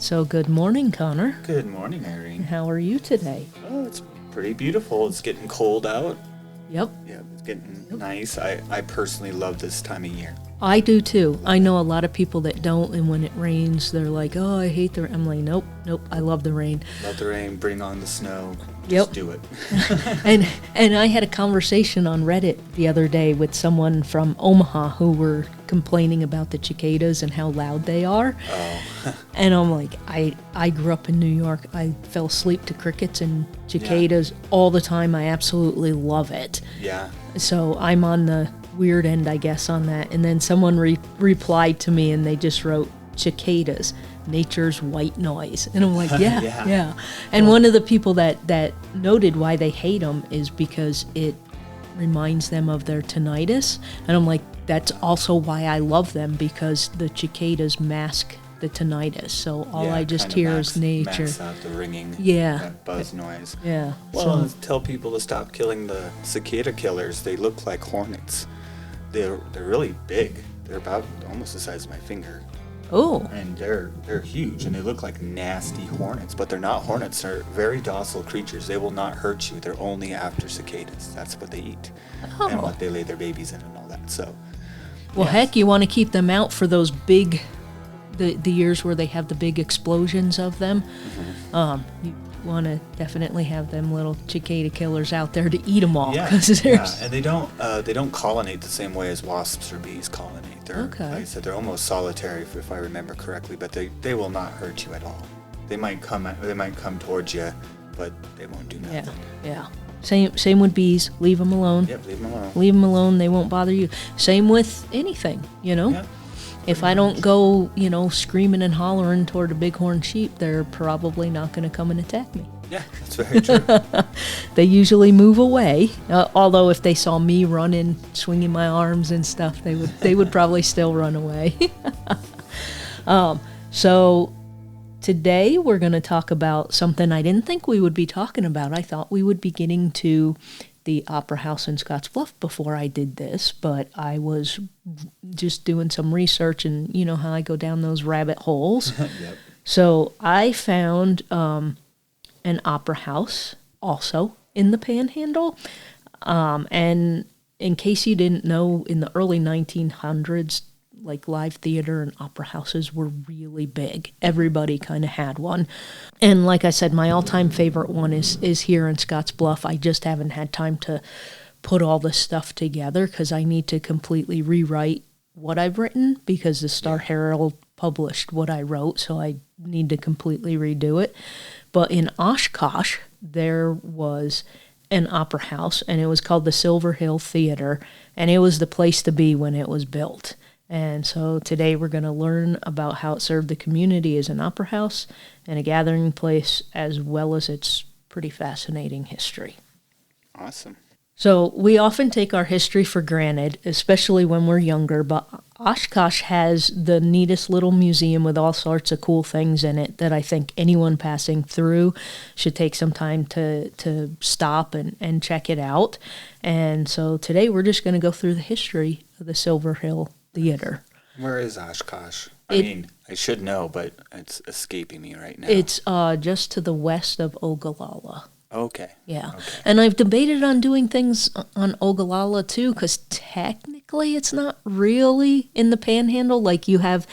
So good morning, Connor. Good morning, Irene. How are you today? Oh, it's pretty beautiful. It's getting cold out. Yep. Yeah, it's getting nice. I personally love this time of year. I do too. I know a lot of people that don't, and when it rains, they're like, "Oh, I hate the rain." I'm like, "Nope, I love the rain." Love the rain. Bring on the snow. Yep. Just do it. And I had a conversation on Reddit the other day with someone from Omaha who were complaining about the cicadas and how loud they are. Oh. And I'm like, I grew up in New York. I fell asleep to crickets and cicadas all the time. I absolutely love it. Yeah. So I'm on the weird end, I guess, on that. And then someone replied to me and they just wrote cicadas, nature's white noise. And I'm like, yeah. And one of the people that noted why they hate them is because it reminds them of their tinnitus. And I'm like, that's also why I love them, because the cicadas mask the tinnitus. So all I just hear is nature. Max out the ringing. Yeah. That buzz noise. Yeah. Well, tell people to stop killing the cicada killers. They look like hornets. They're really big. They're about almost the size of my finger. Oh. And they're huge, and they look like nasty hornets, but they're not hornets. They're very docile creatures. They will not hurt you. They're only after cicadas. That's what they eat, and what they lay their babies in and all that. So, well, heck, you want to keep them out for those big, the years where they have the big explosions of them. Mm-hmm. You want to definitely have them little cicada killers out there to eat them all. Yeah, and they don't colonate the same way as wasps or bees colonate. They're, like I said, they're almost solitary, if I remember correctly, but they will not hurt you at all. They might come towards you, but they won't do nothing. Yeah. Same with bees. Leave them alone. Yep, leave them alone. Leave them alone. They won't bother you. Same with anything, Yeah. If I don't go, screaming and hollering toward a bighorn sheep, they're probably not going to come and attack me. Yeah, that's very true. They usually move away. Although if they saw me running, swinging my arms and stuff, they would probably still run away. So today we're going to talk about something I didn't think we would be talking about. I thought we would be getting to the Opera House in Scottsbluff before I did this, but I was just doing some research, and you know how I go down those rabbit holes. Yep. So I found an opera house also in the Panhandle. And in case you didn't know, in the early 1900s, like live theater and opera houses were really big. Everybody kind of had one. And like I said, my all-time favorite one is here in Scottsbluff. I just haven't had time to put all this stuff together because I need to completely rewrite what I've written, because the Star Herald published what I wrote, so I need to completely redo it. But in Oshkosh, there was an opera house, and it was called the Silver Hill Theater, and it was the place to be when it was built. And so today we're going to learn about how it served the community as an opera house and a gathering place, as well as its pretty fascinating history. Awesome. So we often take our history for granted, especially when we're younger, but Oshkosh has the neatest little museum with all sorts of cool things in it that I think anyone passing through should take some time to stop and check it out. And so today we're just going to go through the history of the Silver Hill Theater. Where is Oshkosh? I mean, I should know, but it's escaping me right now. It's just to the west of Ogallala. Okay. Yeah. Okay. And I've debated on doing things on Ogallala too, because technically it's not really in the Panhandle. Like you have,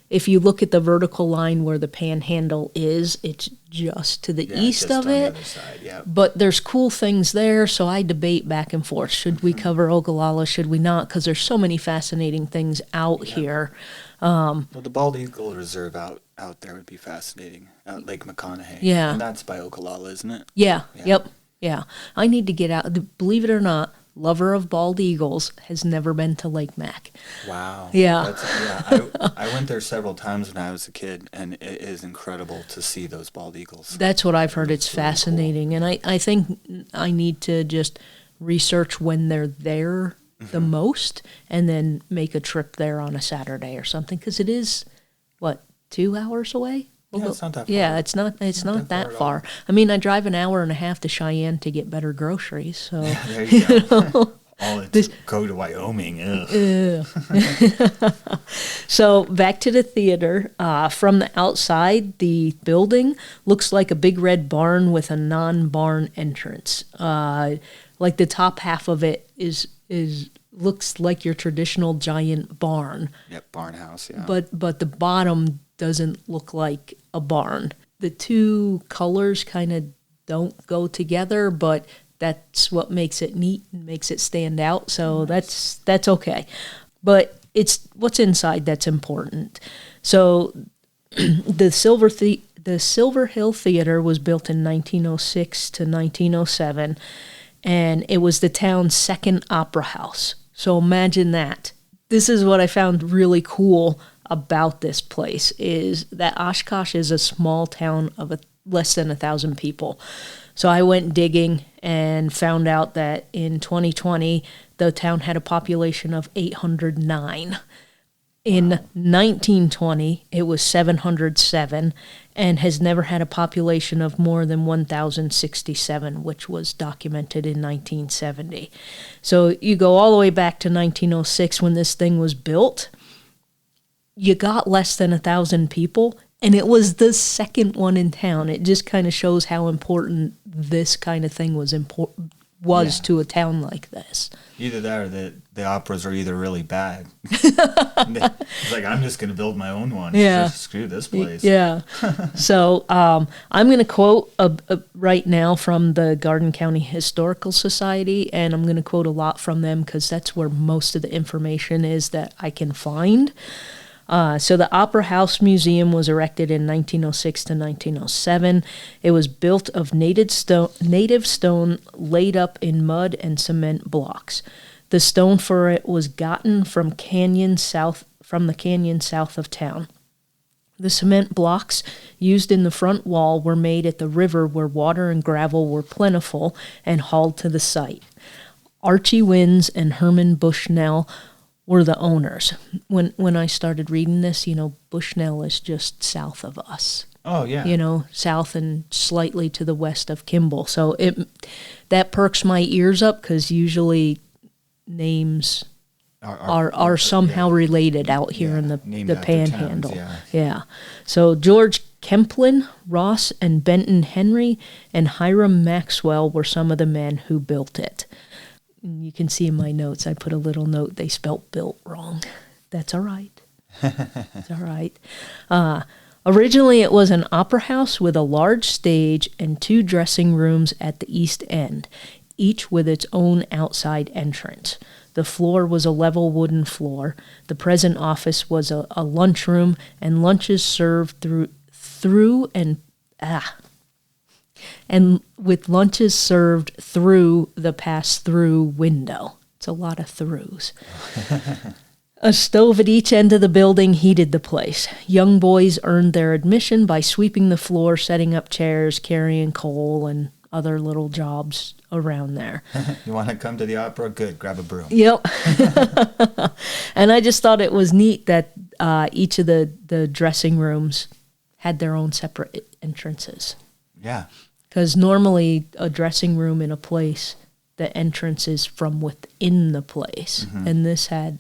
if you look at the vertical line where the Panhandle is, it's just to the east of it. On the other side, yeah. But there's cool things there, so I debate back and forth. Should we cover Ogallala? Should we not? Because there's so many fascinating things out here. Well, the Bald Eagle Reserve out there would be fascinating. Out Lake McConaughey. Yeah. And that's by Ogallala, isn't it? Yeah. Yep. Yeah. I need to get out. Believe it or not, lover of bald eagles has never been to Lake Mac. Wow. Yeah. I went there several times when I was a kid, and it is incredible to see those bald eagles. That's what I've heard. It's fascinating. Cool. And I think I need to just research when they're there the most, and then make a trip there on a Saturday or something, because it is, 2 hours away? Yeah, it's not that far. Yeah, it's not that far. I mean, I drive an hour and a half to Cheyenne to get better groceries. So there you go. all to go to Wyoming. So back to the theater. From the outside, the building looks like a big red barn with a non-barn entrance. Like the top half of it is looks like your traditional giant barn. Yep, barn house, yeah. But the bottom doesn't look like a barn. The two colors kind of don't go together, but that's what makes it neat and makes it stand out. So nice. That's okay. But it's what's inside that's important. So the Silver Hill Theater was built in 1906 to 1907, and it was the town's second opera house. So imagine that. This is what I found really cool about this place, is that Oshkosh is a small town of less than 1,000 people. So I went digging and found out that in 2020, the town had a population of 809. In 1920, it was 707 and has never had a population of more than 1,067, which was documented in 1970. So you go all the way back to 1906 when this thing was built. You got less than 1,000 people, and it was the second one in town. It just kind of shows how important this kind of thing was to a town like this. Either that or the operas are either really bad. It's like, I'm just going to build my own one. Yeah. Just screw this place. Yeah. So I'm going to quote right now from the Garden County Historical Society, and I'm going to quote a lot from them because that's where most of the information is that I can find. So the Opera House Museum was erected in 1906 to 1907. It was built of native stone laid up in mud and cement blocks. The stone for it was gotten from the canyon south of town. The cement blocks used in the front wall were made at the river where water and gravel were plentiful and hauled to the site. Archie Wynns and Herman Bushnell were the owners. When I started reading this, Bushnell is just south of us. Oh, yeah. South and slightly to the west of Kimball. So that perks my ears up because usually names are somehow related out here in the Panhandle. Towns, yeah. So George Kemplin, Ross, and Benton Henry, and Hiram Maxwell were some of the men who built it. You can see in my notes, I put a little note, they spelt built wrong. That's all right. That's all right. Originally, it was an opera house with a large stage and 2 dressing rooms at the east end, each with its own outside entrance. The floor was a level wooden floor. The present office was a lunchroom, and lunches served and with lunches served through the pass-through window. It's a lot of throughs. A stove at each end of the building heated the place. Young boys earned their admission by sweeping the floor, setting up chairs, carrying coal, and other little jobs around there. You want to come to the opera? Good, grab a broom. Yep. And I just thought it was neat that each of the dressing rooms had their own separate entrances. Yeah. Because normally a dressing room in a place, the entrance is from within the place. Mm-hmm. And this had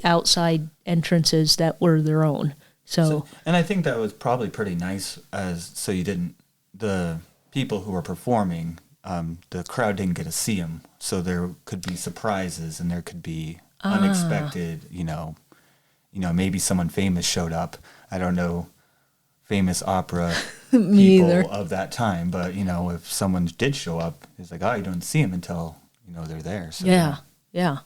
outside entrances that were their own. So and I think that was probably pretty nice so you didn't, the people who were performing, the crowd didn't get to see them. So there could be surprises and there could be unexpected, maybe someone famous showed up. I don't know famous opera people of that time, but if someone did show up, it's like, you don't see them until they're there. So yeah.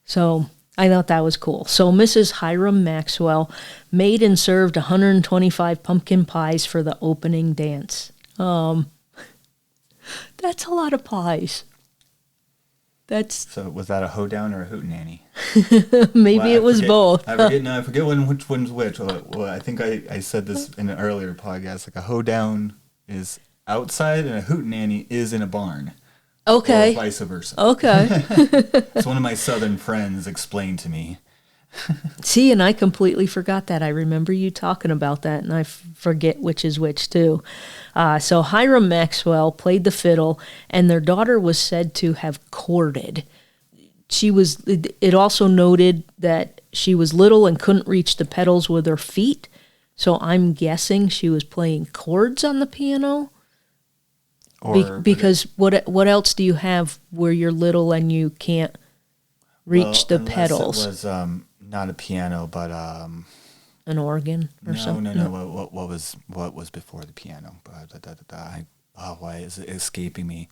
So I thought that was cool. So Mrs. Hiram Maxwell made and served 125 pumpkin pies for the opening dance. That's a lot of pies. So was that a hoedown or a hootenanny? Maybe it was both. I forget which one's which. Well, I think I said this in an earlier podcast. Like a hoedown is outside and a hootenanny is in a barn. Okay. Or vice versa. Okay. It's one of my southern friends explained to me. See, and I completely forgot that. I remember you talking about that, and I forget which is which, too. So Hiram Maxwell played the fiddle, and their daughter was said to have courted. It also noted that she was little and couldn't reach the pedals with her feet, so I'm guessing she was playing chords on the piano. Because what else do you have where you're little and you can't reach the pedals? It was not a piano, but an organ or something. No. What was before the piano? Why is it escaping me?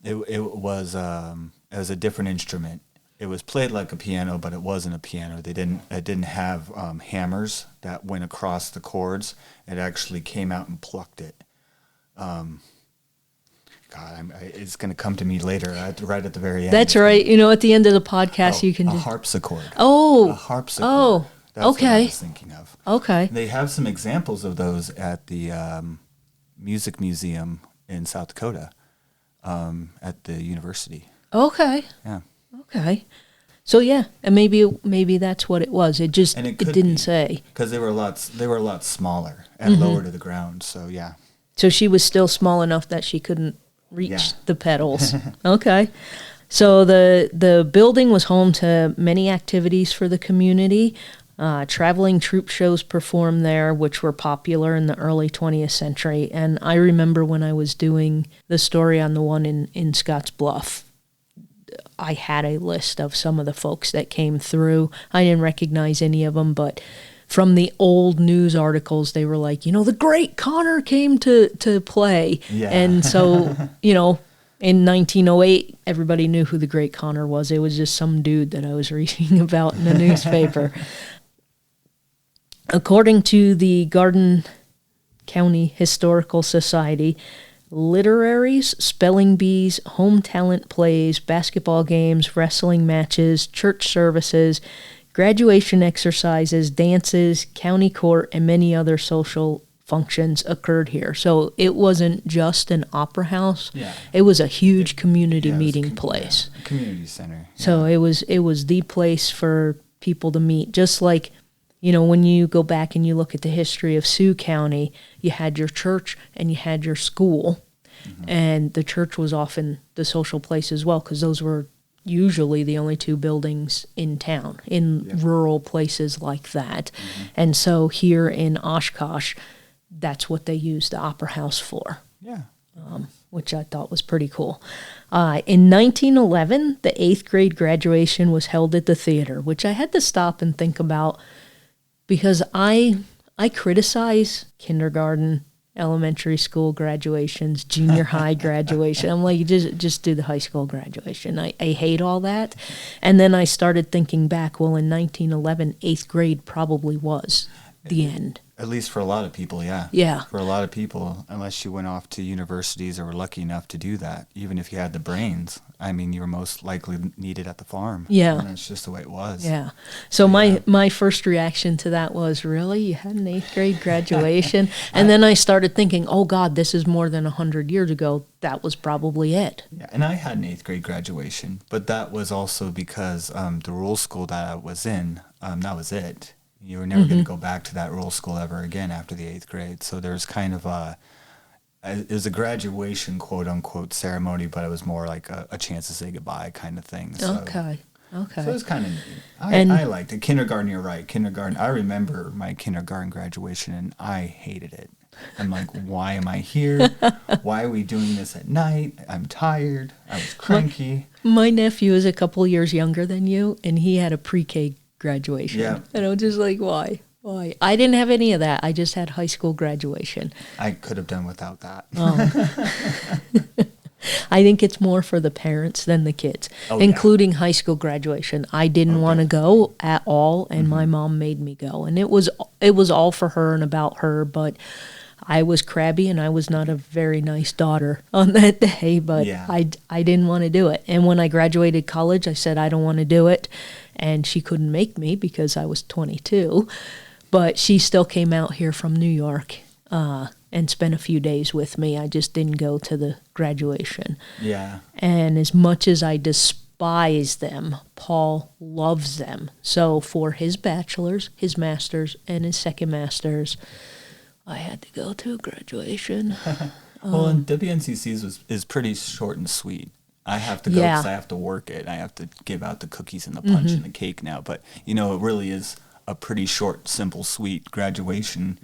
It was a different instrument. It was played like a piano, but it wasn't a piano. It didn't have hammers that went across the chords. It actually came out and plucked it. It's going to come to me later, right at the very end. That's right. At the end of the podcast, you can a harpsichord. A harpsichord. Oh, that's okay. What I was thinking of. Okay. They have some examples of those at the Music Museum in South Dakota, at the university. Okay. Yeah. Okay. So yeah, and maybe that's what it was. It didn't say, because they were a lot smaller and lower to the ground. So yeah. So she was still small enough that she couldn't reach the pedals. Okay. So the building was home to many activities for the community. Traveling troupe shows performed there, which were popular in the early 20th century. And I remember when I was doing the story on the one in Scotts Bluff, I had a list of some of the folks that came through. I didn't recognize any of them, but from the old news articles, they were like, the great Connor came to play. Yeah. And so, in 1908, everybody knew who the great Connor was. It was just some dude that I was reading about in the newspaper. According to the Garden County Historical Society, literaries, spelling bees, home talent plays, basketball games, wrestling matches, church services, graduation exercises, dances, county court, and many other social functions occurred here. So it wasn't just an opera house. Yeah. It was a huge community meeting place. Community center. Yeah. So it was the place for people to meet. Just like, when you go back and you look at the history of Sioux County, you had your church and you had your school. Mm-hmm. And the church was often the social place as well, because those were usually the only two buildings in town, in rural places like that. Mm-hmm. And so here in Oshkosh, that's what they used the Opera House for. Yeah. Which I thought was pretty cool. In 1911, the 8th grade graduation was held at the theater, which I had to stop and think about, because I criticize kindergarten, elementary school graduations, junior high graduation. I'm like, just do the high school graduation. I hate all that. And then I started thinking back, well, in 1911, 8th grade probably was the end. At least for a lot of people, yeah. Yeah. For a lot of people, unless you went off to universities or were lucky enough to do that, even if you had the brains, you were most likely needed at the farm. Yeah. And that's just the way it was. Yeah. So my first reaction to that was, really? You had an 8th grade graduation? And then I started thinking, oh, God, this is more than 100 years ago. That was probably it. Yeah, and I had an 8th grade graduation, but that was also because the rural school that I was in, that was it. You were never going to go back to that rural school ever again after the 8th grade. So there's kind of it was a graduation, quote unquote, ceremony, but it was more like a chance to say goodbye kind of thing. So, Okay. So it was kind of neat. I liked it. Kindergarten, you're right. Kindergarten, I remember my kindergarten graduation, and I hated it. I'm like, why am I here? Why are we doing this at night? I'm tired. I was cranky. My nephew is a couple years younger than you, and he had a pre-K graduation. Yeah. And I was just like, why? I didn't have any of that. I just had high school graduation. I could have done without that. I think it's more for the parents than the kids, including high school graduation. I didn't want to go at all, and my mom made me go. And it was all for her and about her, but I was crabby, and I was not a very nice daughter on that day, but I didn't want to do it. And when I graduated college, I said I don't want to do it, and she couldn't make me because I was 22, but she still came out here from New York and spent a few days with me. I just didn't go to the graduation. Yeah. And as much as I buys them. Paul loves them. So for his bachelor's, his master's, and his second master's, I had to go to graduation. Well, and WNCC's is pretty short and sweet. I have to go because I have to work it. I have to give out the cookies and the punch and the cake now. But, it really is a pretty short, simple, sweet graduation.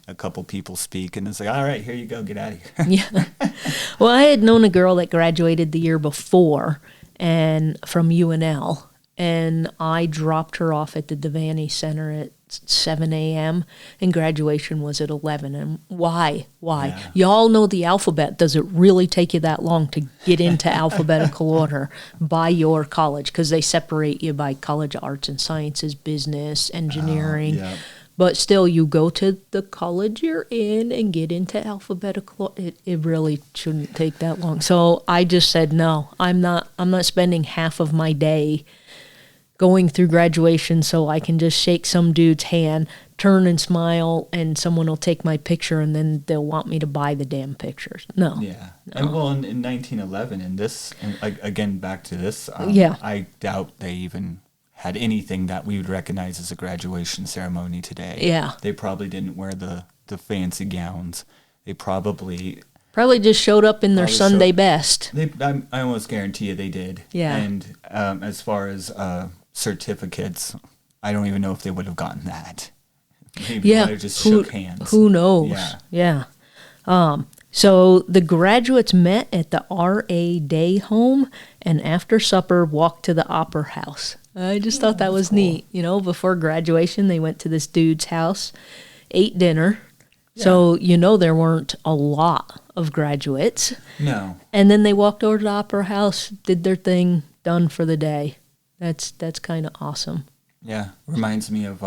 A couple people speak, and it's like, all right, here you go, get out of here. Yeah. Well, I had known a girl that graduated the year before and from UNL, and I dropped her off at the Devaney Center at 7 a.m. and graduation was at 11. And why? Yeah. Y'all know the alphabet. Does it really take you that long to get into alphabetical order by your college? Because they separate you by College of Arts and Sciences, business, engineering. But still, you go to the college you're in and get into alphabetical. It really shouldn't take that long. So I just said, no, I'm not spending half of my day going through graduation so I can just shake some dude's hand, turn and smile, and someone will take my picture, and then they'll want me to buy the damn pictures. No. Yeah. No. And well, in 1911, again, back to this, I doubt they even had anything that we would recognize as a graduation ceremony today. Yeah. They probably didn't wear the fancy gowns. They probably just showed up in their Sunday best. I almost guarantee you they did. Yeah. And as far as certificates, I don't even know if they would have gotten that. Maybe they might have just shook hands. Who knows? Yeah. So the graduates met at the R.A. Day home, and after supper walked to the Opera House. I just thought that was cool. Neat. Before graduation, they went to this dude's house, ate dinner. Yeah. So there weren't a lot of graduates. No. And then they walked over to the Opera House, did their thing, done for the day. That's kind of awesome. Yeah, reminds me of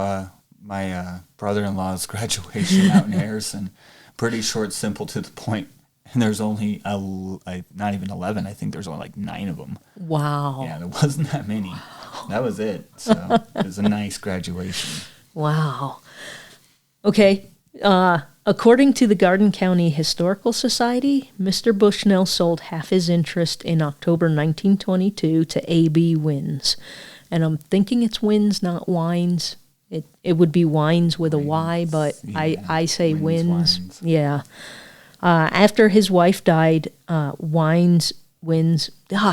my brother-in-law's graduation out in Harrison. Pretty short, simple, to the point. And there's only, not even 11, I think there's only 9 of them. Wow. Yeah, there wasn't that many. Wow. That was it. So it was a nice graduation. Wow. Okay. According to the Garden County Historical Society, Mr. Bushnell sold half his interest in October 1922 to A.B. Wins. And I'm thinking it's Wins, not Wines. It would be Wines with a Y, but yeah, I say Wins. Yeah. After his wife died, Wins.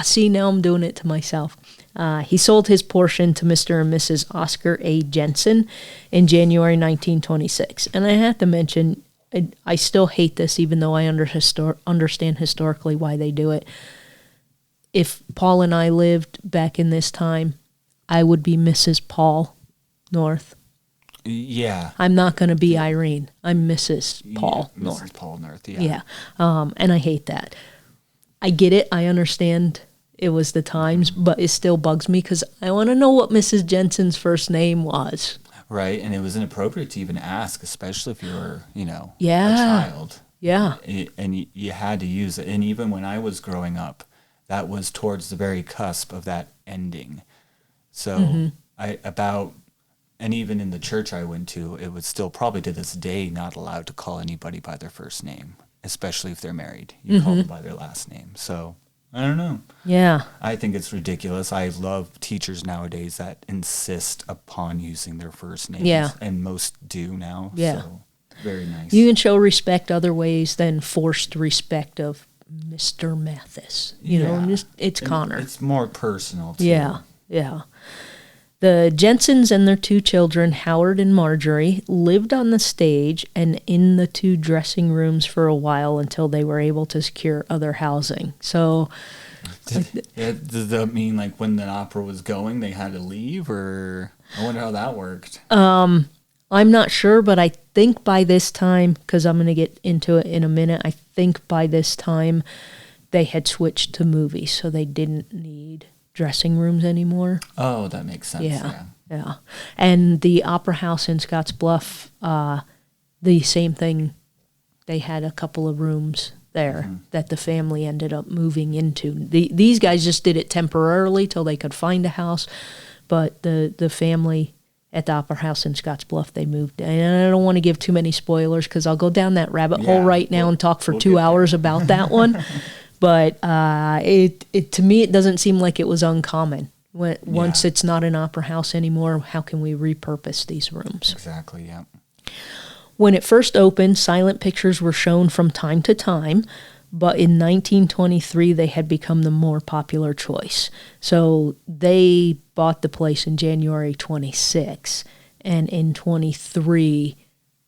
See, now I'm doing it to myself. He sold his portion to Mr. and Mrs. Oscar A. Jensen in January 1926. And I have to mention, I still hate this, even though I understand historically why they do it. If Paul and I lived back in this time, I would be Mrs. Paul North. Yeah. I'm not going to be Irene. I'm Mrs. Paul North. Mrs. Paul North, yeah. Yeah. And I hate that. I get it. I understand it was the times, but it still bugs me because I want to know what Mrs. Jensen's first name was. Right, and it was inappropriate to even ask, especially if you were, a child. Yeah. And you had to use it. And even when I was growing up, that was towards the very cusp of that ending. So and even in the church I went to, it was still probably to this day not allowed to call anybody by their first name, especially if they're married. You call them by their last name. So, I don't know. Yeah. I think it's ridiculous. I love teachers nowadays that insist upon using their first names. Yeah. And most do now. Yeah. So, very nice. You can show respect other ways than forced respect of Mr. Mathis. It's Connor. It's more personal, too. Yeah. The Jensens and their 2 children, Howard and Marjorie, lived on the stage and in the 2 dressing rooms for a while until they were able to secure other housing. So, does that mean when the opera was going, they had to leave, or I wonder how that worked? I'm not sure, but I think by this time, because I'm going to get into it in a minute, I think by this time they had switched to movies, so they didn't need dressing rooms anymore. Oh, that makes sense. Yeah. And the Opera House in Scottsbluff, the same thing. They had a couple of rooms there that the family ended up moving into. These guys just did it temporarily till they could find a house, but the family at the Opera House in Scottsbluff, they moved. And I don't want to give too many spoilers because I'll go down that rabbit hole right now and talk for 2 hours about that one. But it to me, it doesn't seem like it was uncommon. Once it's not an opera house anymore, how can we repurpose these rooms? Exactly, yeah. When it first opened, silent pictures were shown from time to time, but in 1923, they had become the more popular choice. So they bought the place in January 26, and in 23,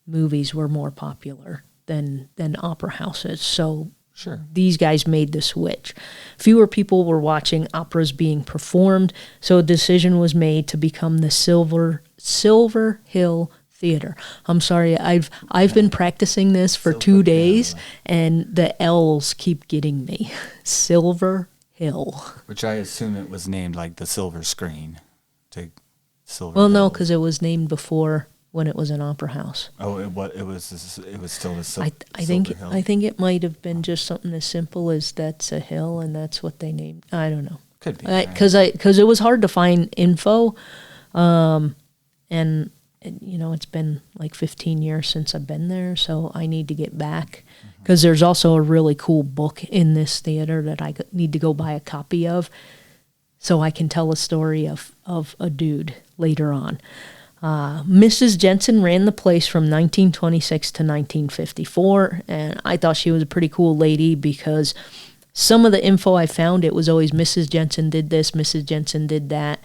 movies were more popular than opera houses. So sure, these guys made the switch. Fewer people were watching operas being performed, so a decision was made to become the Silver Hill Theater. I'm sorry, I've been practicing this for 2 days, and the L's keep getting me. Silver Hill. Which I assume it was named like the Silver Screen. Silver Well, Hill. no, because it was named before when it was an opera house. Oh, it was still the Silver Hill. I think it might have been just something as simple as that's a hill, and that's what they named. I don't know. Could be. Because it was hard to find info, and it's been like 15 years since I've been there, so I need to get back. Because there's also a really cool book in this theater that I need to go buy a copy of, so I can tell a story of a dude later on. Mrs. Jensen ran the place from 1926 to 1954, and I thought she was a pretty cool lady because some of the info I found, it was always Mrs. Jensen did this, Mrs. Jensen did that.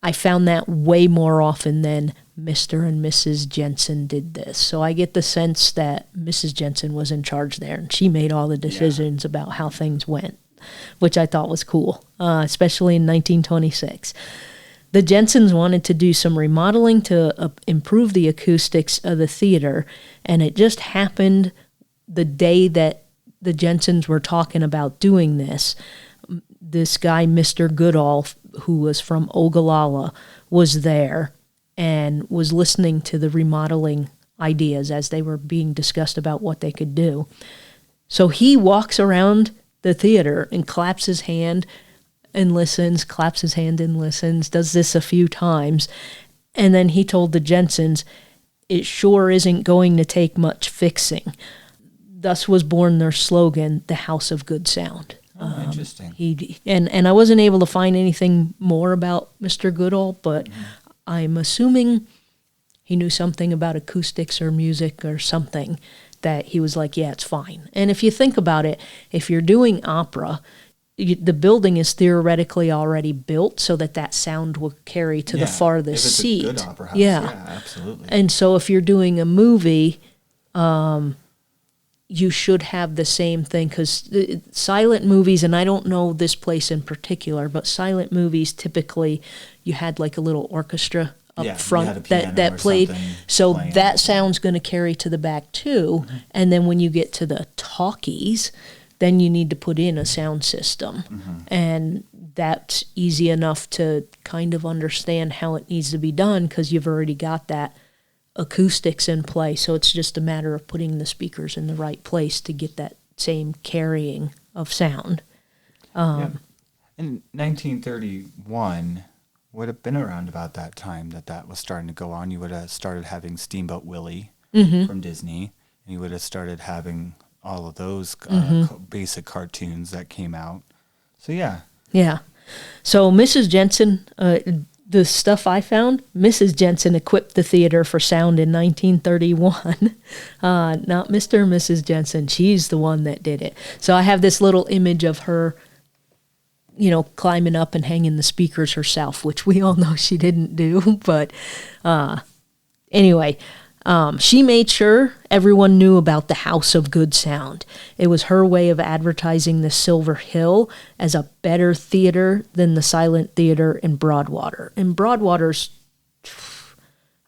I found that way more often than Mr. and Mrs. Jensen did this. So I get the sense that Mrs. Jensen was in charge there, and she made all the decisions about how things went, which I thought was cool, especially in 1926. The Jensens wanted to do some remodeling to improve the acoustics of the theater, and it just happened the day that the Jensens were talking about doing this. This guy, Mr. Goodall, who was from Ogallala, was there and was listening to the remodeling ideas as they were being discussed about what they could do. So he walks around the theater and claps his hand and listens, claps his hand and listens, does this a few times. And then he told the Jensens, it sure isn't going to take much fixing. Thus was born their slogan, the House of Good Sound. Interesting. And I wasn't able to find anything more about Mr. Goodall, but I'm assuming he knew something about acoustics or music or something that he was like, yeah, it's fine. And if you think about it, if you're doing opera, the building is theoretically already built so that sound will carry to the farthest seat. A good opera house, yeah, absolutely. And so if you're doing a movie, you should have the same thing, because silent movies, and I don't know this place in particular, but silent movies, typically you had like a little orchestra up front that played. So that sound's going to carry to the back too. Mm-hmm. And then when you get to the talkies, then you need to put in a sound system. Mm-hmm. And that's easy enough to kind of understand how it needs to be done because you've already got that acoustics in play. So it's just a matter of putting the speakers in the right place to get that same carrying of sound. In 1931 would have been around about that time that was starting to go on. You would have started having Steamboat Willie from Disney, and you would have started having all of those basic cartoons that came out. So yeah. So Mrs. Jensen, the stuff I found, Mrs. Jensen equipped the theater for sound in 1931. Not Mr. and Mrs. Jensen. She's the one that did it. So I have this little image of her, climbing up and hanging the speakers herself, which we all know she didn't do. But anyway, she made sure everyone knew about the House of Good Sound. It was her way of advertising the Silver Hill as a better theater than the Silent Theater in Broadwater. And Broadwater's,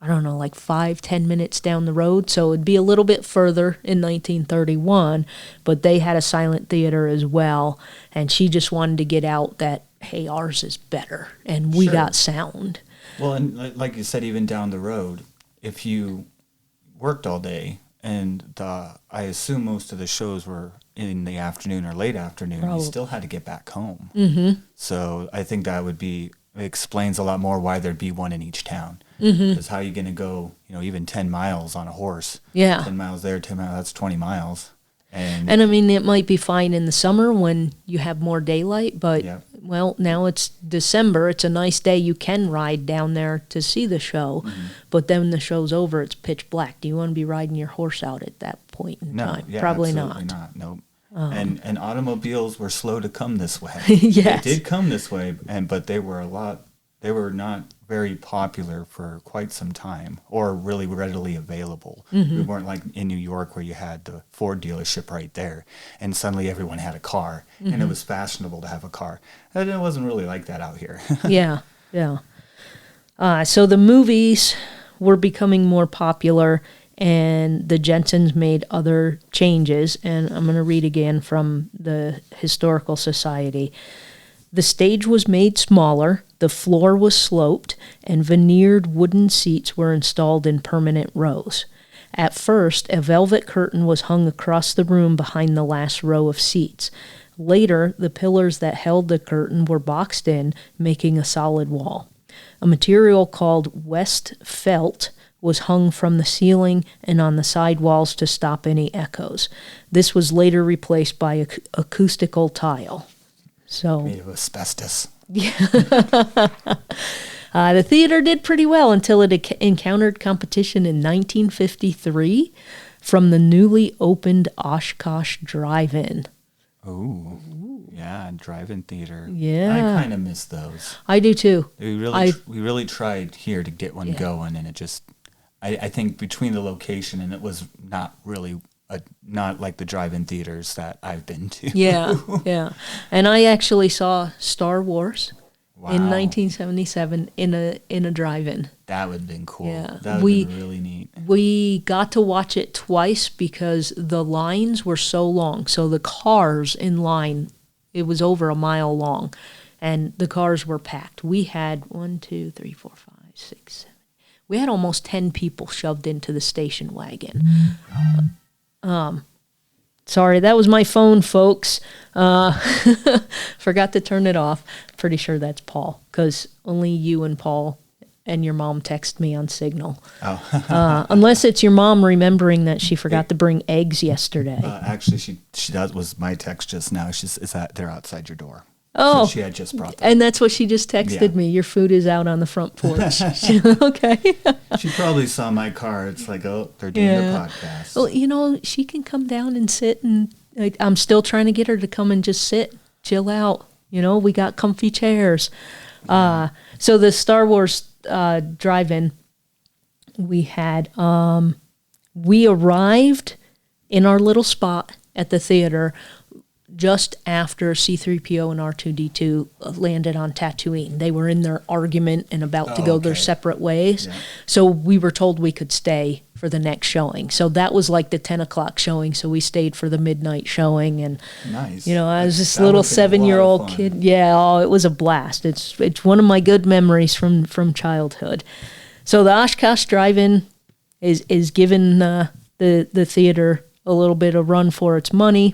I don't know, like 5-10 minutes down the road, so it'd be a little bit further in 1931, but they had a silent theater as well, and she just wanted to get out that, hey, ours is better, and we got sound. Well, and like you said, even down the road, if you worked all day, and I assume most of the shows were in the afternoon or late afternoon, you still had to get back home. Mm-hmm. So I think that explains a lot more why there'd be one in each town. Because how are you going to go, even 10 miles on a horse? Yeah. 10 miles there, 10 miles, that's 20 miles. And I mean, it might be fine in the summer when you have more daylight, but, well, now it's December. It's a nice day. You can ride down there to see the show, but then when the show's over, it's pitch black. Do you want to be riding your horse out at that point in time? Yeah, Probably absolutely not. Nope. And automobiles were slow to come this way. Yes. They did come this way, but they were not very popular for quite some time, or really readily available. We weren't like in New York where you had the Ford dealership right there, and suddenly everyone had a car, and it was fashionable to have a car. And it wasn't really like that out here. Yeah. So the movies were becoming more popular, and the Jensens made other changes, and I'm going to read again from the Historical Society. The stage was made smaller, the floor was sloped, and veneered wooden seats were installed in permanent rows. At first, a velvet curtain was hung across the room behind the last row of seats. Later, the pillars that held the curtain were boxed in, making a solid wall. A material called West felt was hung from the ceiling and on the side walls to stop any echoes. This was later replaced by acoustical tile. So made of asbestos. Yeah. The theater did pretty well until it encountered competition in 1953 from the newly opened Oshkosh Drive-In. Oh, yeah, drive-in theater. Yeah. I kind of miss those. I do too. We really tried here to get one going, and it just, I think between the location and it was not really not like the drive-in theaters that I've been to. Yeah. And I actually saw Star Wars in 1977 in a drive-in. That would have been cool. Yeah. That would have been really neat. We got to watch it twice because the lines were so long. So the cars in line, it was over a mile long, and the cars were packed. We had 1, 2, 3, 4, 5, 6, 7. We had almost 10 people shoved into the station wagon. Sorry, that was my phone, folks. Forgot to turn it off. Pretty sure that's Paul, because only you and Paul and your mom text me on Signal. Oh. Unless it's your mom remembering that she forgot to bring eggs yesterday. Actually, she was my text just now. They're outside your door. Oh, so she had just brought them. And that's what she just texted me. Your food is out on the front porch. Okay. She probably saw my car. It's like, oh, they're doing the podcast. Well, she can come down and sit, and I'm still trying to get her to come and just sit, chill out. We got comfy chairs. So the Star Wars drive-in, we had, we arrived in our little spot at the theater just after C-3PO and R2-D2 landed on Tatooine. They were in their argument and about to go their separate ways. Yeah. So we were told we could stay for the next showing. So that was like the 10 o'clock showing. So we stayed for the midnight showing. And, nice. I was this little 7-year-old kid. Yeah, it was a blast. It's one of my good memories from childhood. So the Oshkosh Drive-In is giving the theater a little bit of run for its money.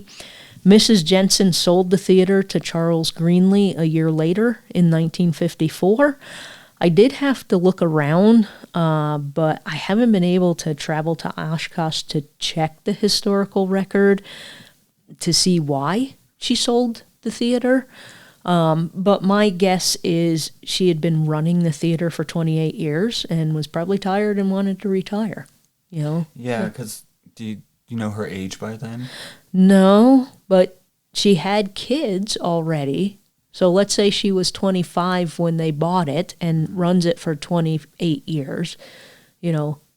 Mrs. Jensen sold the theater to Charles Greenlee a year later in 1954. I did have to look around, but I haven't been able to travel to Oshkosh to check the historical record to see why she sold the theater. But my guess is she had been running the theater for 28 years and was probably tired and wanted to retire. Yeah, because do you know her age by then? No, but she had kids already. So let's say she was 25 when they bought it and runs it for 28 years.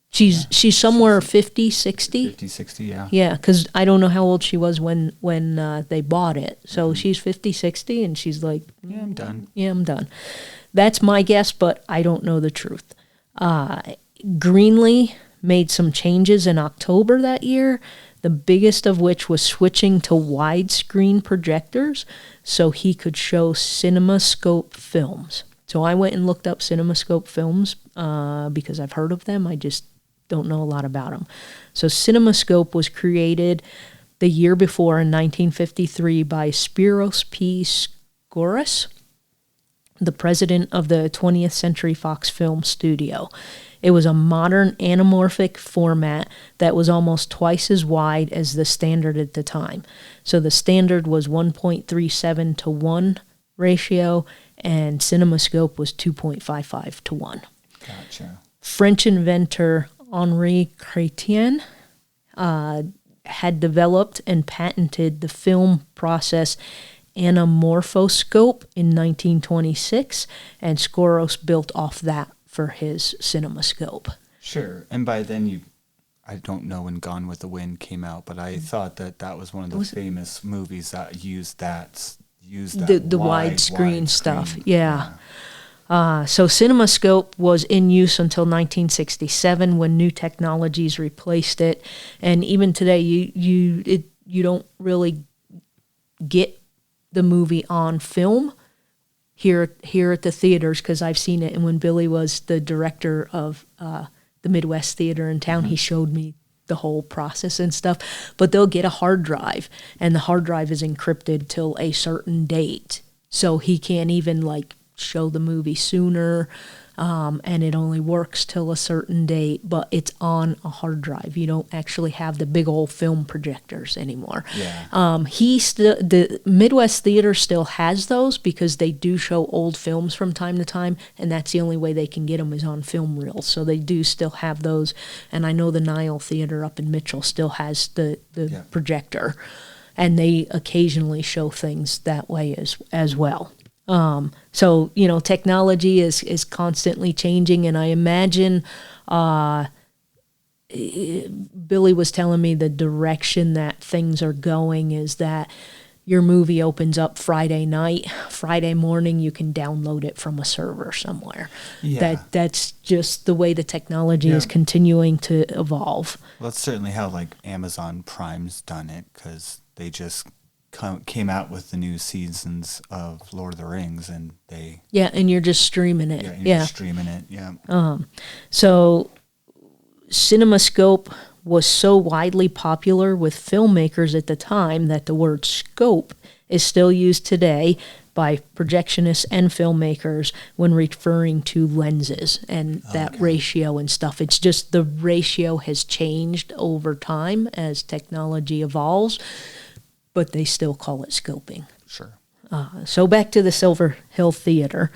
She's somewhere 50, 60. 50, 60, yeah. Yeah, because I don't know how old she was when they bought it. So she's 50, 60, and she's like, yeah, I'm done. Yeah, I'm done. That's my guess, but I don't know the truth. Greenlee made some changes in October that year, the biggest of which was switching to widescreen projectors so he could show CinemaScope films. So I went and looked up CinemaScope films because I've heard of them. I just don't know a lot about them. So CinemaScope was created the year before in 1953 by Spiros P. Skouras, the president of the 20th Century Fox Film Studio. It was a modern anamorphic format that was almost twice as wide as the standard at the time. So the standard was 1.37 to 1 ratio, and CinemaScope was 2.55 to 1. Gotcha. French inventor Henri Chrétien had developed and patented the film process anamorphoscope in 1926, and Skoros built off that for his CinemaScope. Sure. And by then I don't know when Gone with the Wind came out, but I thought that was one of the famous movies that used that the widescreen stuff. Yeah. So CinemaScope was in use until 1967 when new technologies replaced it, and even today you don't really get the movie on film here at the theaters, because I've seen it. And when Billy was the director of the Midwest Theater in town, he showed me the whole process and stuff. But they'll get a hard drive, and the hard drive is encrypted till a certain date, so he can't even show the movie sooner, and it only works till a certain date, but it's on a hard drive. You don't actually have the big old film projectors anymore. Yeah. The Midwest Theater still has those because they do show old films from time to time, and that's the only way they can get them is on film reels. So they do still have those, and I know the Nile Theater up in Mitchell still has the projector, and they occasionally show things that way as well. So, technology is constantly changing, and I imagine Billy was telling me the direction that things are going is that your movie opens up Friday night, Friday morning you can download it from a server somewhere. Yeah. That's just the way the technology is continuing to evolve. Well, that's certainly how Amazon Prime's done it, because they just came out with the new seasons of Lord of the Rings, and and you're just streaming it. Just streaming it. So CinemaScope was so widely popular with filmmakers at the time that the word scope is still used today by projectionists and filmmakers when referring to lenses and that ratio and stuff. It's just the ratio has changed over time as technology evolves, but they still call it scoping. Sure. So back to the Silver Hill Theater.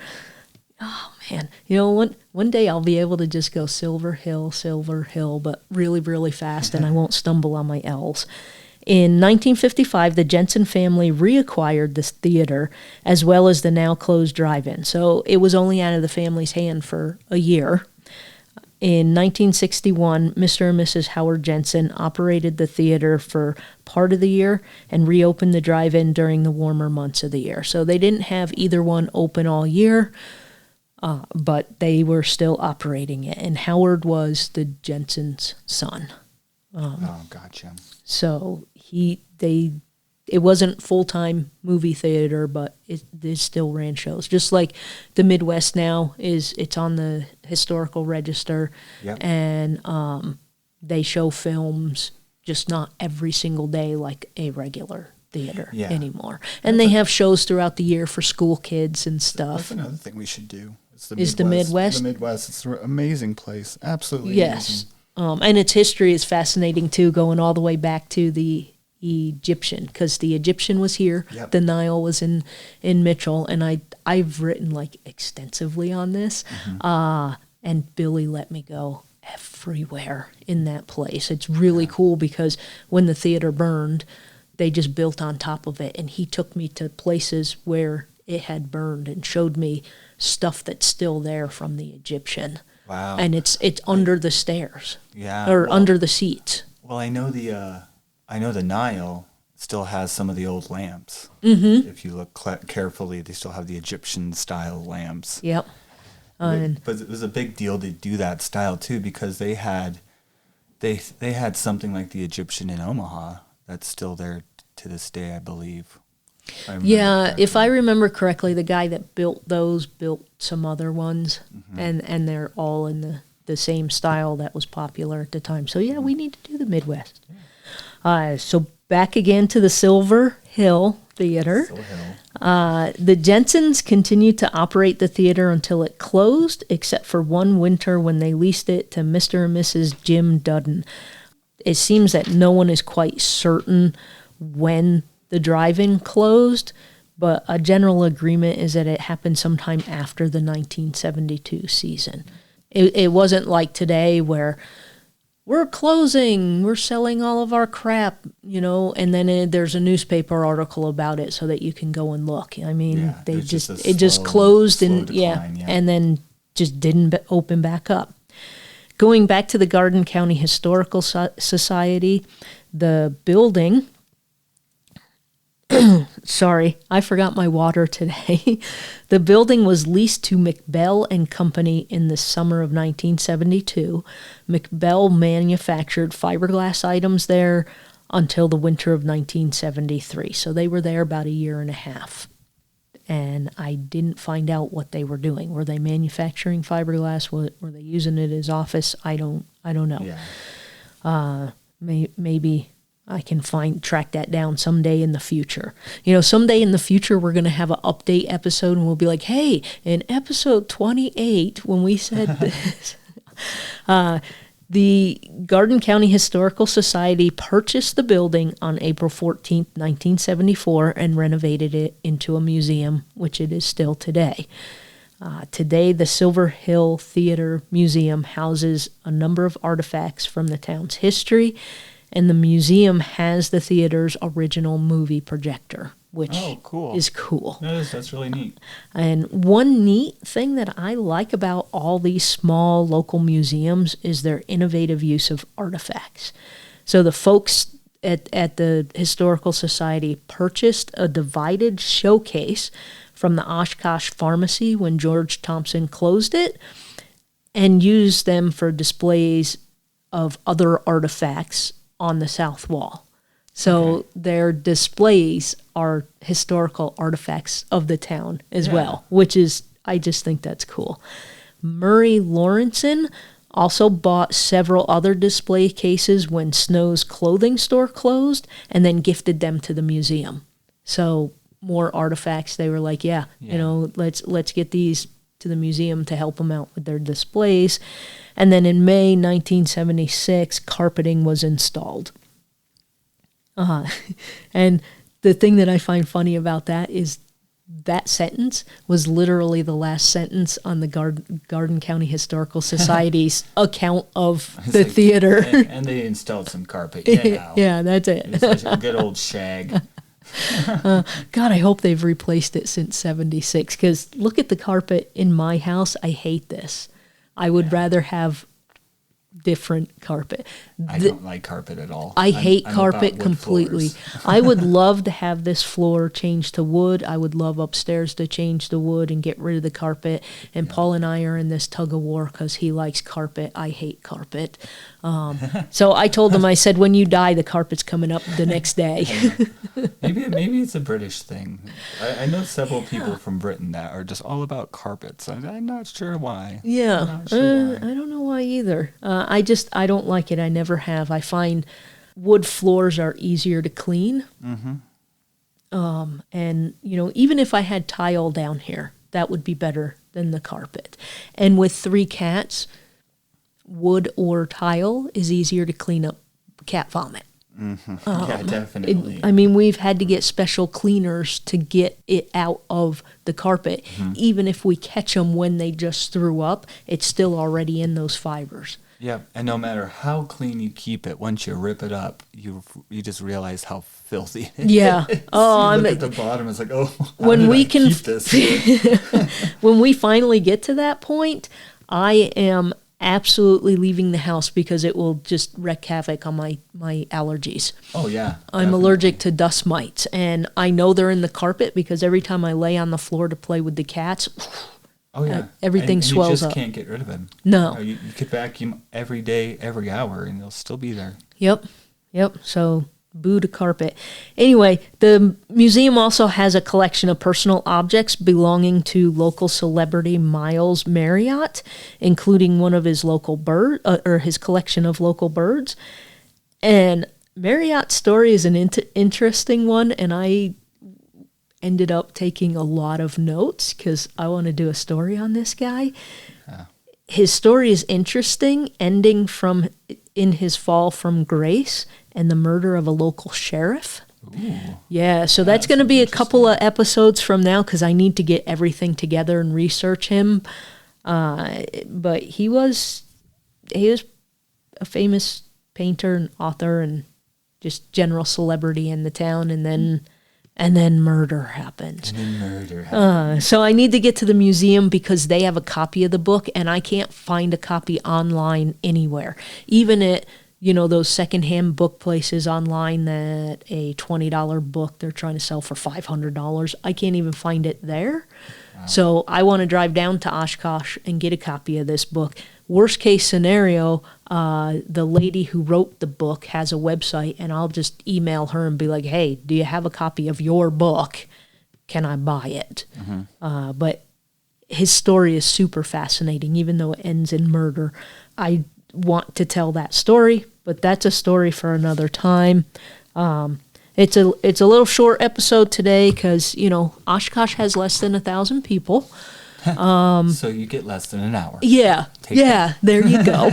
Oh, man. One day I'll be able to just go Silver Hill, but really, really fast, and I won't stumble on my L's. In 1955, the Jensen family reacquired this theater, as well as the now-closed drive-in. So it was only out of the family's hand for a year. In 1961, Mr. and Mrs. Howard Jensen operated the theater for part of the year and reopened the drive-in during the warmer months of the year. So they didn't have either one open all year, but they were still operating it. And Howard was the Jensen's son. Gotcha. So it wasn't full-time movie theater, but it still ran shows. Just like the Midwest now it's on the historical register, and they show films, just not every single day like a regular theater anymore. And they have shows throughout the year for school kids and stuff. That's another thing we should do. The Midwest? The Midwest. It's an amazing place. Absolutely yes. amazing. And its history is fascinating, too, going all the way back to the Egyptian, because the Egyptian was here, the Nile was in Mitchell, and I've written extensively on this, and Billy let me go everywhere in that place. It's really cool because when the theater burned, they just built on top of it, and he took me to places where it had burned and showed me stuff that's still there from the Egyptian. Wow. And it's under the stairs. Or under the seats. Well, I know the Nile still has some of the old lamps. Mm-hmm. If you look carefully, they still have the Egyptian-style lamps. Yep. But it was a big deal to do that style, too, because they had something like the Egyptian in Omaha that's still there to this day, I believe. If I remember correctly, the guy that built those built some other ones, and they're all in the same style that was popular at the time. So, we need to do the Midwest. So back again to the Silver Hill Theater. The Jensens continued to operate the theater until it closed, except for one winter when they leased it to Mr. and Mrs. Jim Dudden. It seems that no one is quite certain when the drive-in closed, but a general agreement is that it happened sometime after the 1972 season. It wasn't like today where we're closing, we're selling all of our crap, and then there's a newspaper article about it so that you can go and look. I mean, it just closed and decline, and then just didn't open back up. Going back to the Garden County Historical Society, the building, sorry, I forgot my water today. The building was leased to McBell and Company in the summer of 1972. McBell manufactured fiberglass items there until the winter of 1973. So they were there about a year and a half. And I didn't find out what they were doing. Were they manufacturing fiberglass? Were they using it as office? I don't know. Yeah. Maybe I can track that down someday in the future. Someday in the future, we're going to have an update episode and we'll be like, hey, in episode 28, when we said this, the Garden County Historical Society purchased the building on April 14th, 1974, and renovated it into a museum, which it is still today. Today, the Silver Hill Theater Museum houses a number of artifacts from the town's history, and the museum has the theater's original movie projector, which is cool. That's really neat. And one neat thing that I like about all these small local museums is their innovative use of artifacts. So the folks at the Historical Society purchased a divided showcase from the Oshkosh Pharmacy when George Thompson closed it and used them for displays of other artifacts on the south wall. So their displays are historical artifacts of the town as well, which is, I just think that's cool. Murray Lawrenson also bought several other display cases when Snow's clothing store closed and then gifted them to the museum. So more artifacts. They were like, let's get these to the museum to help them out with their displays. And then in May 1976, carpeting was installed. And the thing that I find funny about that is that sentence was literally the last sentence on the Garden County Historical Society's account of the theater. And they installed some carpet. Yeah, that's it. It's a good old shag. God, I hope they've replaced it since 76, because look at the carpet in my house. I hate this. I would rather have different carpet. I don't like carpet at all. I hate carpet completely. I would love to have this floor changed to wood. I would love upstairs to change the wood and get rid of the carpet. And Paul and I are in this tug of war because he likes carpet. I hate carpet. So I told him, I said, when you die, the carpet's coming up the next day. Maybe it's a British thing. I know several people from Britain that are just all about carpets. I'm not sure why. Yeah, I don't know why either. I don't like it. I never have. I find wood floors are easier to clean. Mm-hmm. And, even if I had tile down here, that would be better than the carpet. And with 3 cats, wood or tile is easier to clean up cat vomit. Mm-hmm. Yeah, definitely. We've had to get special cleaners to get it out of the carpet. Mm-hmm. Even if we catch them when they just threw up, it's still already in those fibers. Yeah, and no matter how clean you keep it, once you rip it up, you just realize how filthy it is. Yeah. Oh, you look at the bottom, it's like, when we can keep this? When we finally get to that point, I am absolutely leaving the house because it will just wreak havoc on my allergies. Oh, yeah. I'm allergic to dust mites, and I know they're in the carpet because every time I lay on the floor to play with the cats, everything swells up. You just can't get rid of them. No. You could vacuum every day, every hour, and they'll still be there. Yep. So boo to carpet. Anyway, the museum also has a collection of personal objects belonging to local celebrity Miles Marriott, including one of his his collection of local birds. And Marriott's story is an interesting one, and ended up taking a lot of notes because I want to do a story on this guy. His story is interesting, ending in his fall from grace and the murder of a local sheriff. Ooh. Yeah, so that's going to be a couple of episodes from now because I need to get everything together and research him. But he was a famous painter and author and just general celebrity in the town, and then murder happened. So I need to get to the museum because they have a copy of the book, and I can't find a copy online anywhere. Even at, those secondhand book places online that a $20 book they're trying to sell for $500, I can't even find it there. Wow. So I want to drive down to Oshkosh and get a copy of this book. Worst case scenario, the lady who wrote the book has a website, and I'll just email her and be like, hey, do you have a copy of your book? Can I buy it? Mm-hmm. But his story is super fascinating, even though it ends in murder. I want to tell that story, but that's a story for another time. It's a little short episode today because, Oshkosh has less than 1,000 people. So you get less than an hour. Yeah, there you go.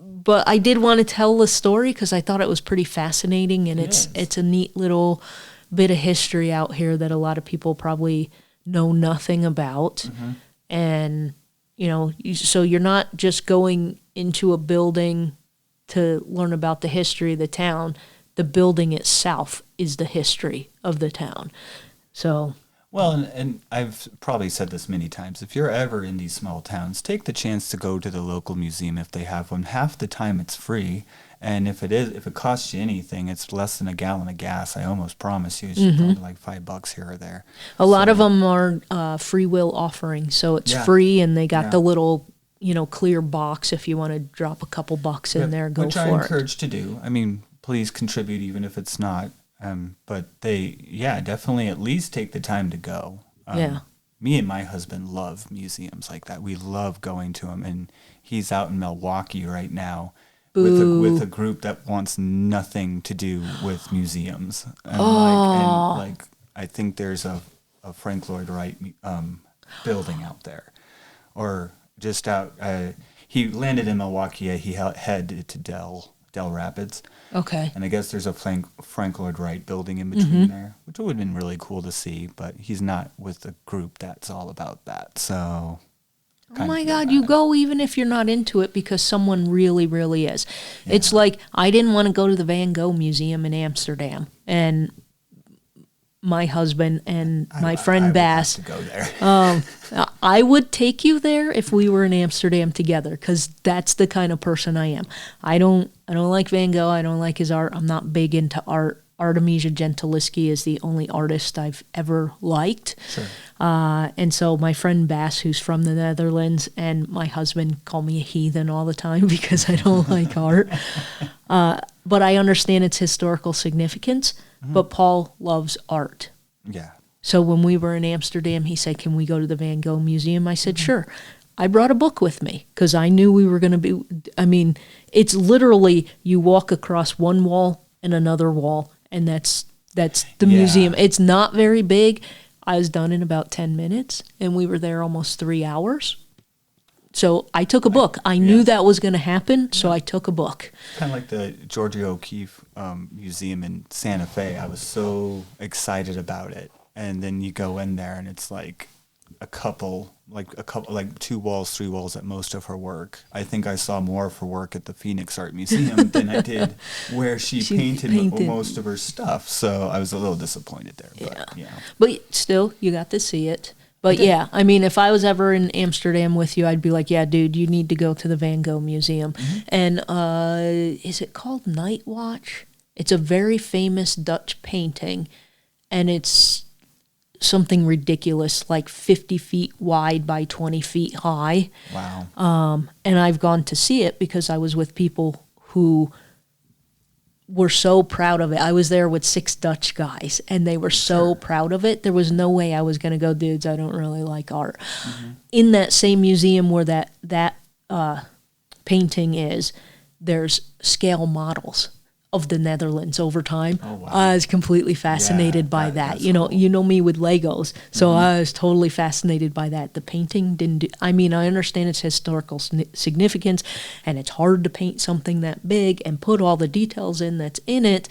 But I did want to tell the story because I thought it was pretty fascinating, and it's a neat little bit of history out here that a lot of people probably know nothing about. Mm-hmm. And, so you're not just going into a building to learn about the history of the town. The building itself is the history of the town. So... Well, and I've probably said this many times, if you're ever in these small towns, take the chance to go to the local museum if they have one. Half the time it's free, and if it costs you anything, it's less than a gallon of gas. I almost promise you, it's probably like $5 here or there. A lot of them are free will offerings, so it's free, and they got the little clear box if you want to drop a couple bucks in there, go for it. Which I encourage to do. I mean, please contribute even if it's not. But they, definitely at least take the time to go. Me and my husband love museums like that. We love going to them, and he's out in Milwaukee right now with a group that wants nothing to do with museums. And I think there's a Frank Lloyd Wright building out there, or just out. He landed in Milwaukee. He headed to Dell Rapids. Okay. And I guess there's a Frank Lloyd Wright building in between there, which would have been really cool to see, but he's not with a group that's all about that. So, oh my God, you go even if you're not into it because someone really, really is. Yeah. It's like I didn't want to go to the Van Gogh Museum in Amsterdam, and my husband and my friend Bass. To go there. I would take you there if we were in Amsterdam together, because that's the kind of person I am. I don't like Van Gogh. I don't like his art. I'm not big into art. Artemisia Gentileschi is the only artist I've ever liked. Sure. And so my friend Bass, who's from the Netherlands, and my husband call me a heathen all the time because I don't like art. But I understand its historical significance. Mm-hmm. But Paul loves art. Yeah. So when we were in Amsterdam, he said, can we go to the Van Gogh Museum? I said, sure. I brought a book with me because I knew we were going to be, it's literally you walk across one wall and another wall, and that's the museum. It's not very big. I was done in about 10 minutes, and we were there almost 3 hours. So I took a book. I knew that was going to happen, so I took a book. Kind of like the Georgia O'Keeffe Museum in Santa Fe. I was so excited about it. And then you go in there, and it's like two walls, 3 walls at most of her work. I think I saw more of her work at the Phoenix Art Museum than I did where she painted most of her stuff. So I was a little disappointed there. But still, you got to see it. But if I was ever in Amsterdam with you, I'd be like, yeah, dude, you need to go to the Van Gogh Museum. Mm-hmm. And is it called Night Watch? It's a very famous Dutch painting, and it's something ridiculous, like 50 feet wide by 20 feet high. Wow. And I've gone to see it because I was with people who were so proud of it. I was there with 6 Dutch guys, and they were so proud of it. There was no way I was going to go, dudes, I don't really like art. Mm-hmm. In that same museum where that painting is, there's scale models of the Netherlands over time. Oh, wow. I was completely fascinated by that. You know, cool. You know me with Legos, so I was totally fascinated by that. The painting didn't do, I mean, I understand its historical significance, and it's hard to paint something that big and put all the details in that's in it,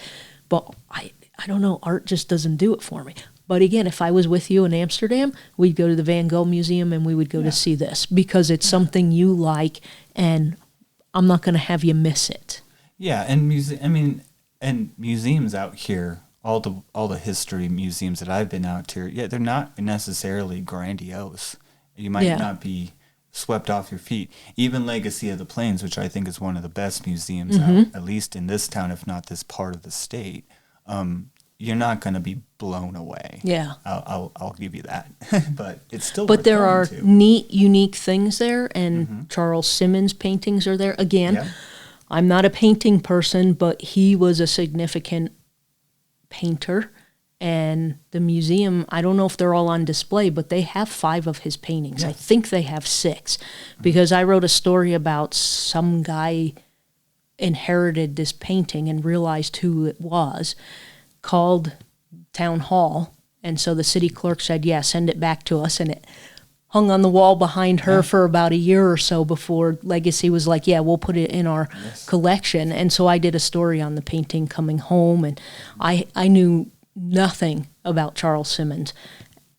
but I don't know, art just doesn't do it for me. But again, if I was with you in Amsterdam, we'd go to the Van Gogh Museum and we would go to see this because it's something you like, and I'm not going to have you miss it. Yeah, and museums out here, all the history museums that I've been out to, they're not necessarily grandiose. You might not be swept off your feet. Even Legacy of the Plains, which I think is one of the best museums out, at least in this town, if not this part of the state, you're not going to be blown away. Yeah, I'll give you that. But it's still. But there are neat, unique things there, and Charles Simmons' paintings are there again. Yeah. I'm not a painting person, but he was a significant painter. And the museum, I don't know if they're all on display, but they have 5 of his paintings. Yeah. I think they have 6, because I wrote a story about some guy inherited this painting and realized who it was, called town hall, and so the city clerk said, yeah, send it back to us, and it hung on the wall behind her for about a year or so before Legacy was like, yeah, we'll put it in our collection. And so I did a story on the painting coming home, and I knew nothing about Charles Simmons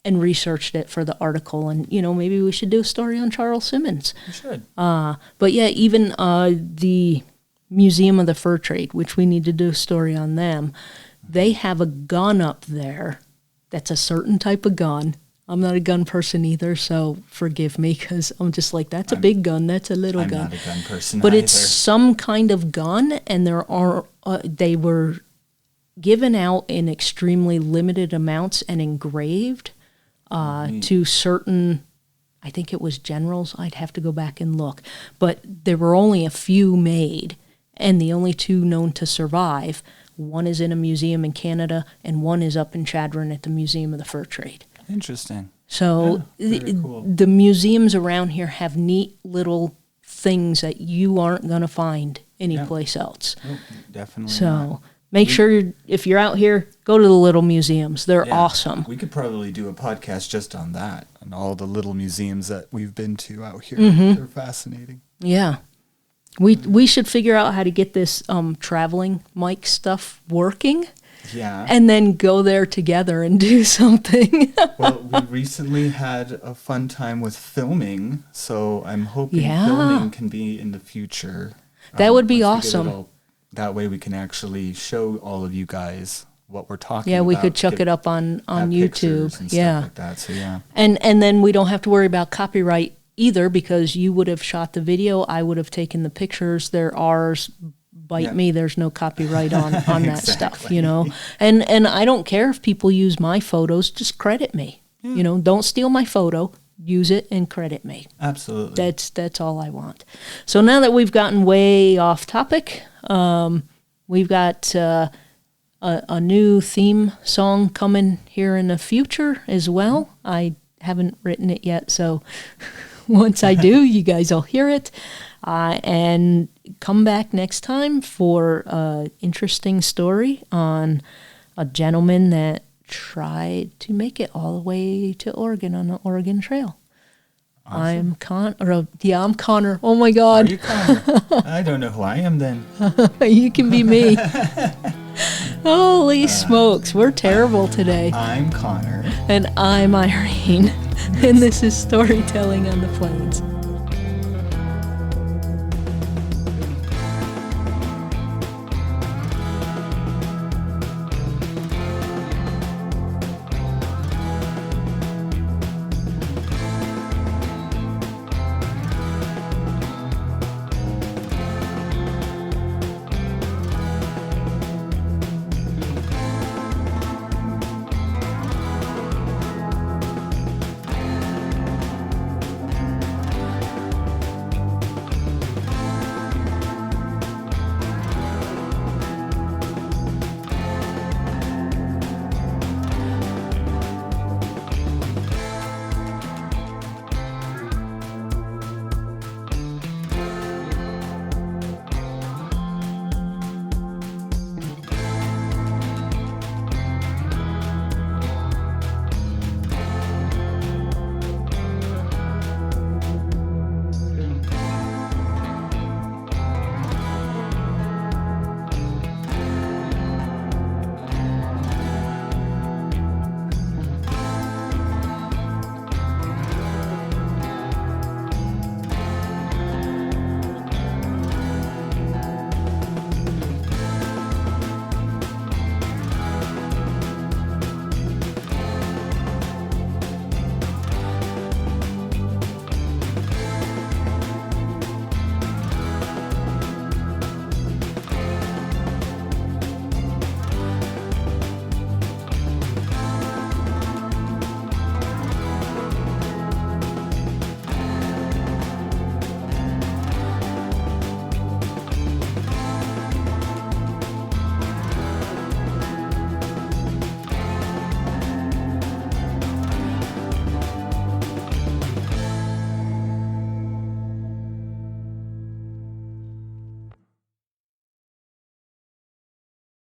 and researched it for the article, and maybe we should do a story on Charles Simmons. We should. But yeah, even the Museum of the Fur Trade, which we need to do a story on them, they have a gun up there that's a certain type of gun. I'm not a gun person either, so forgive me, because I'm just like, that's a big gun, that's a little gun. I'm not a gun person but either. It's some kind of gun, and they were given out in extremely limited amounts and engraved to certain, I think it was generals, I'd have to go back and look, but there were only a few made, and the only 2 known to survive. One is in a museum in Canada, and one is up in Chadron at the Museum of the Fur Trade. Interesting. So cool. The museums around here have neat little things that you aren't going to find anyplace else. Nope, definitely so not. Make sure, if you're out here, go to the little museums. They're awesome. We could probably do a podcast just on that, and all the little museums that we've been to out here. They're fascinating. Yeah. We should figure out how to get this traveling mic stuff working. Yeah. And then go there together and do something. Well, we recently had a fun time with filming, so I'm hoping filming can be in the future. That would be awesome. That way we can actually show all of you guys what we're talking about. Yeah, we could chuck it up on YouTube. And stuff like that, so yeah. And then we don't have to worry about copyright either, because you would have shot the video, I would have taken the pictures, they're ours. Bite me, there's no copyright on that stuff, And I don't care if people use my photos, just credit me. Don't steal my photo, use it and credit me. Absolutely. That's all I want. So now that we've gotten way off topic, we've got a new theme song coming here in the future as well. I haven't written it yet, so once I do, you guys will hear it. And come back next time for an interesting story on a gentleman that tried to make it all the way to Oregon on the Oregon Trail. Awesome. I'm Connor. Oh my God. Are you Connor? I don't know who I am then. You can be me. Holy smokes, we're terrible today. I'm Connor. And I'm Irene. And this is Storytelling on the Plains.